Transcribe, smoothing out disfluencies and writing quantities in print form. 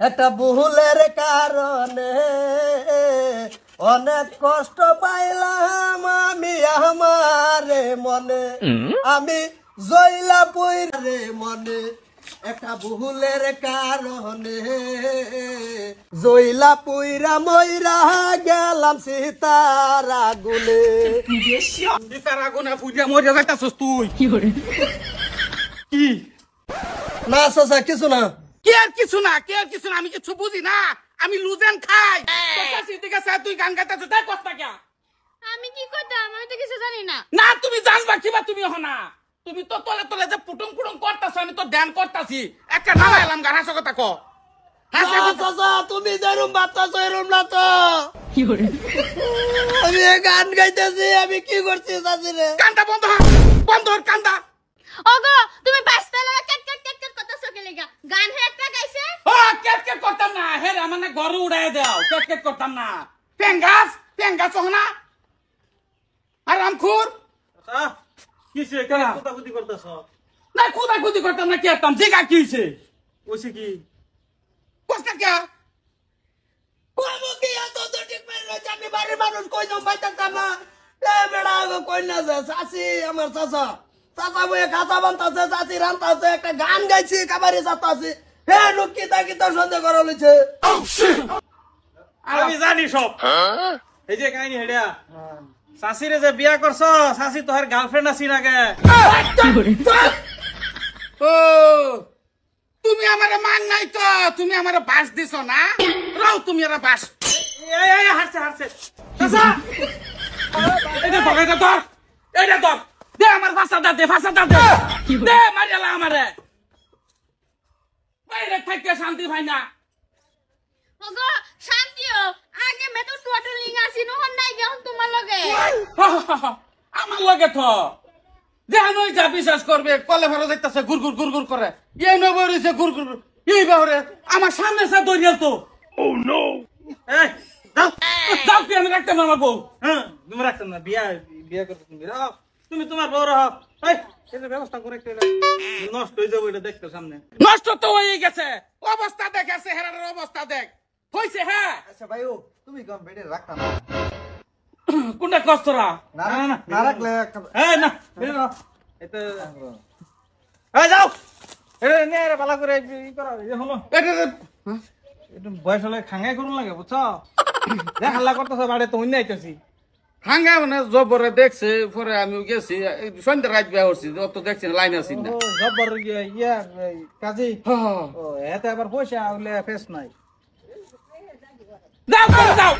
একটা ভুলের কারণে অনেক কষ্ট পাইলাম আমি আমারে মনে আমি জইলা পইরে মনে একটা ভুলের কারণে জইলা পইরা মইরা গেলাম সীতার আগুনে সীতার আগুনে পুড়িয়া মরিয়া যাইতাছস তুই কি না চাচা কিছু না কি আর কিছু না আমি কিছু বুঝি না আমি লুজেন খাই ঠিক আছে তুই গান গাইতেছ তাই কথা কে আমি কি করতাম আমি তো কিছু জানি না না তুমি জানবা কিবা তুমি হনা তুমি তো তলে তলে যে পুটুং পুটুং করতাছ আমি তো ধ্যান করতাছি একটা নাম এলাম গান হাসো কথা কো চাচা তুমি যেরম বাচ্চাছ এরম না তো আমি গান গাইতেছি আমি কি করছি চাচি রে কান্দা বন্ধ কর কান্দা ওগো তুমি পাঁচটা লাগা কাট কাট কাট কাট করতেছ কে লাগা গান হে একটা গাইছে ও কেট কেট করতাম না হে মানে ঘর উড়াই দাও কেট কেট করতাম না পেঙ্গাস হনা আরামখোর আচ্ছা কিসে কেন কুতাকুতি করতেছ না কুদাকুদি করতাম না কেতাম জিগা কি হইছে ওইছে কি কষ্ট কে কইবো কি এত তো ঠিক মেরে রয়েছে আমি বাড়ির মানুষ কই যাও পাইতাম না এ বেড়া কই না যে চাচি আমার চাচা বয়ে কাঁচা বানতাছে চাচি রান্তাছে একটা গান গাইছি কাবারি যাতাছে হে লোক কিতা সন্দেহ করা লইছে আমি জানি সব এই যে কাহিনী হেডা শাশিরে যে বিয়া করছ শাশি তোহার গার্লফ্রেন্ড আছি নাগে ও তুমি আমারে মান নাই তো তুমি আমারে বাস দিছো না রাও তুমি এর বাস এই হারছে চাচা এটা ধর দে আমার ফাঁসা দে দে মারিয়ালা আমারে বাইরে থাকতে শান্তি ভাই না ওগো শান্তিও আগে মে তো টোটলিং আসি নহন নাই গেহন তোমার লগে আমার লগে তো দেহানই যা বিশ্বাস করবে কলে ভরা যাইতাছে গুড় করে এই নবই রইছে গুড় এই বাহরে আমার সামনে সা দইয়াল তো ও নো এই যাও তুই আমি রাখতে মারবো বউ হ্যাঁ তুমি রাখতেন না বিয়া করতে তুমি রাও তুমি তোমার বড় হও এই এটা ব্যবস্থা করে একটা নষ্ট হয়ে যাবে এটা দেখতে সামনে নষ্ট তো হয়ে গেছে অবস্থা দেখেছে হেরার অবস্থা দেখ হইছে হ্যাঁ আচ্ছা ভাইও তুমি কম বেডে রাখতা না কোনটা কষ্টরা না রাখলে এই না এটা এই যাও এটা নে রে ভালো করে ই করো এই হলো এটা এটা বয়স হলে খাঙ্গাই করুন লাগে বুঝছো দেখ হাল্লা করতেছ বাড়ি তো অন্য আইতেছি হাঙ্গা মানে জবরে দেখছে পরে আমি গেছি সন্ধ্যা রাত বিয়া করছি অত দেখছি লাইন আছি না ও জব্বর ইয়া কাজী ও এতে আবার পয়সা হলে ফেস নাই যাও যাও